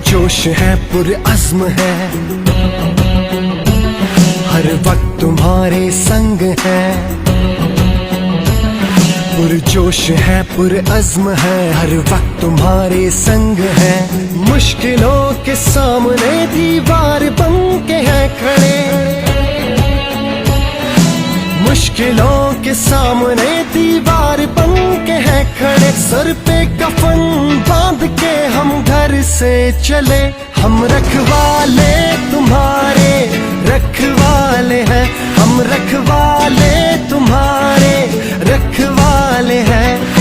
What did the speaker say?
पुरजोश है, पुरअज़्म है, हर वक्त तुम्हारे संग है। पुरजोश है, पुरअज़्म है, हर वक्त तुम्हारे संग है। मुश्किलों के सामने दीवार बन के है खड़े, मुश्किलों के सामने दीवार बन के है खड़े। सर पे कफन बांध के हम घर से चले, हम रखवाले तुम्हारे रखवाले हैं, हम रखवाले तुम्हारे रखवाले हैं।